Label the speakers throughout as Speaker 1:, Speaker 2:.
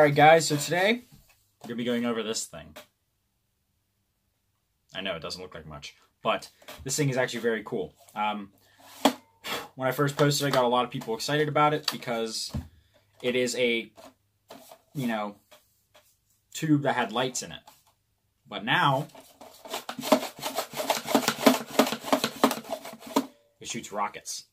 Speaker 1: Alright guys, so today we're going to be going over this thing. I know it doesn't look like much, but this thing is actually very cool. When I first posted, I got a lot of people excited about it because it is a, tube that had lights in it. But now, it shoots rockets.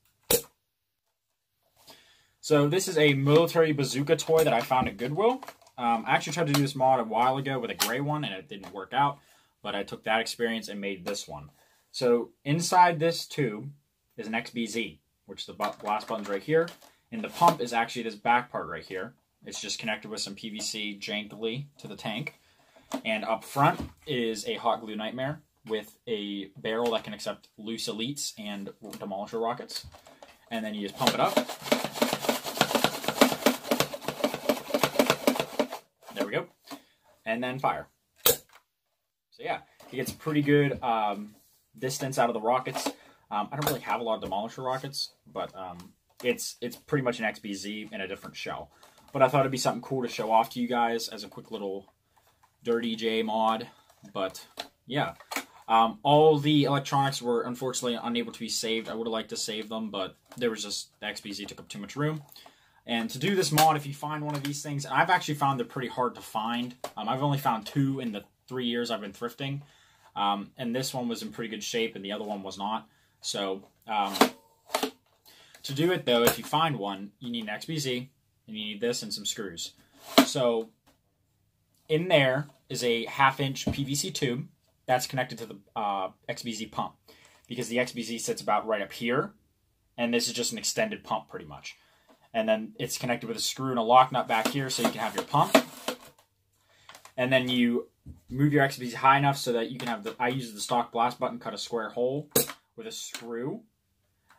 Speaker 1: So this is a military bazooka toy that I found at Goodwill. I actually tried to do this mod a while ago with a gray one, and it didn't work out. But I took that experience and made this one. So inside this tube is an XBZ, which the blast button's right here. And the pump is actually this back part right here. It's just connected with some PVC jankily to the tank. And up front is a hot glue nightmare with a barrel that can accept loose elites and demolisher rockets. And then you just pump it up. There we go. And then fire. So yeah, it gets pretty good distance out of the rockets. I don't really have a lot of demolisher rockets, but it's pretty much an XBZ in a different shell. But I thought it'd be something cool to show off to you guys as a quick little Dirty J mod. But yeah, all the electronics were unfortunately unable to be saved. I would have liked to save them, but there was just, the XBZ took up too much room. And to do this mod, if you find one of these things, I've actually found they're pretty hard to find. I've only found 2 in the 3 years I've been thrifting. And this one was in pretty good shape and the other one was not. So, to do it though, if you find one, you need an XBZ, and you need this and some screws. So, in there is a 1/2-inch PVC tube that's connected to the XBZ pump. Because the XBZ sits about right up here, and this is just an extended pump pretty much. And then it's connected with a screw and a lock nut back here so you can have your pump. And then you move your XBZ high enough so that you can have I use the stock blast button, cut a square hole with a screw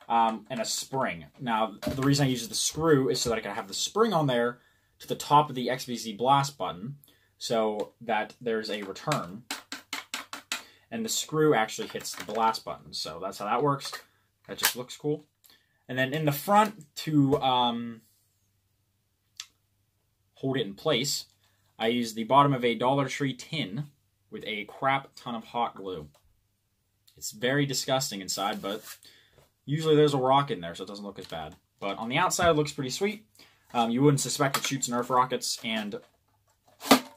Speaker 1: and a spring. Now, the reason I use the screw is so that I can have the spring on there to the top of the XBZ blast button so that there's a return. And the screw actually hits the blast button. So that's how that works. That just looks cool. And then in the front to hold it in place, I use the bottom of a Dollar Tree tin with a crap ton of hot glue. It's very disgusting inside, but usually there's a rock in there, so it doesn't look as bad. But on the outside, it looks pretty sweet. You wouldn't suspect it shoots Nerf rockets, and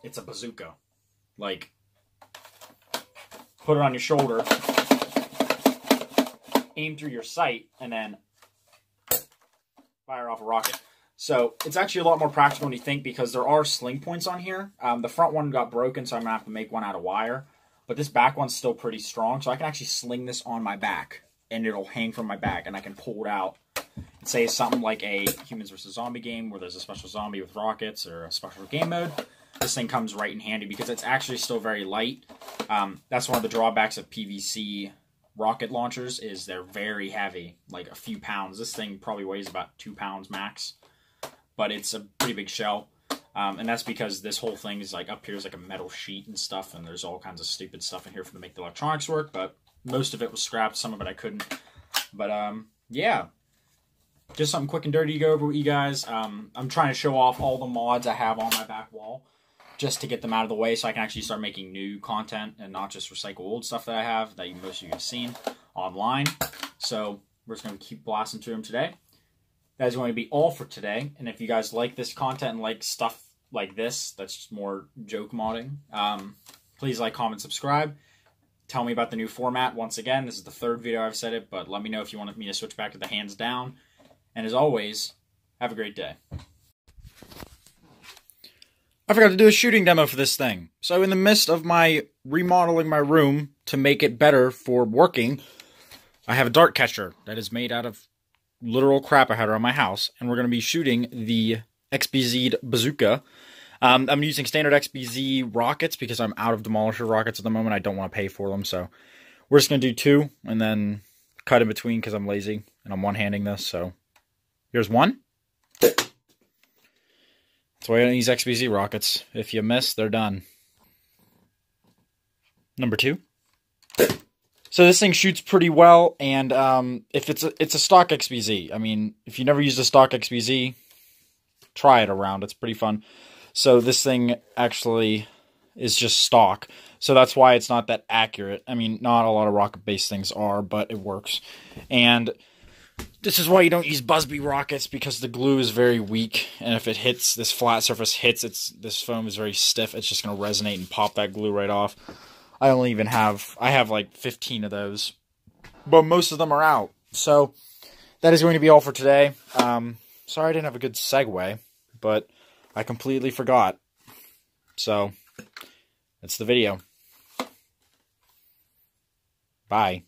Speaker 1: it's a bazooka. Like, put it on your shoulder, aim through your sight, and then fire off a rocket. So it's actually a lot more practical than you think because there are sling points on here. The front one got broken, so I'm going to have to make one out of wire. But this back one's still pretty strong, so I can actually sling this on my back, and it'll hang from my back, and I can pull it out. And say something like a Humans vs. Zombie game where there's a special zombie with rockets or a special game mode. This thing comes right in handy because it's actually still very light. That's one of the drawbacks of PVC rocket launchers is they're very heavy, like a few pounds. This thing probably weighs about 2 pounds max, but it's a pretty big shell. And that's because this whole thing is like up here is like a metal sheet and stuff, and there's all kinds of stupid stuff in here to make the electronics work, but most of it was scrapped, some of it I couldn't. But yeah, just something quick and dirty to go over with you guys. I'm trying to show off all the mods I have on my back wall just to get them out of the way so I can actually start making new content and not just recycle old stuff that I have that most of you have seen online. So we're just going to keep blasting through them today. That is going to be all for today. And if you guys like this content and like stuff like this, that's just more joke modding, please like, comment, subscribe. Tell me about the new format. Once again, this is the 3rd video I've said it, but let me know if you want me to switch back to the hands down. And as always, have a great day. I forgot to do a shooting demo for this thing. So in the midst of my remodeling my room to make it better for working, I have a dart catcher that is made out of literal crap I had around my house, and we're going to be shooting the XBZ bazooka. I'm using standard XBZ rockets because I'm out of demolisher rockets at the moment. I don't want to pay for them, so we're just going to do 2 and then cut in between because I'm lazy and I'm one-handing this. So here's 1. That's why I don't use XBZ rockets. If you miss, they're done. Number 2. So this thing shoots pretty well, and if it's a stock XBZ. I mean, if you never used a stock XBZ, try it around. It's pretty fun. So this thing actually is just stock. So that's why it's not that accurate. I mean, not a lot of rocket-based things are, but it works. And this is why you don't use Busby rockets, because the glue is very weak, and if it hits, this flat surface hits, this foam is very stiff, it's just going to resonate and pop that glue right off. I have like 15 of those, but most of them are out. So that is going to be all for today. Sorry I didn't have a good segue, but I completely forgot. So that's the video. Bye.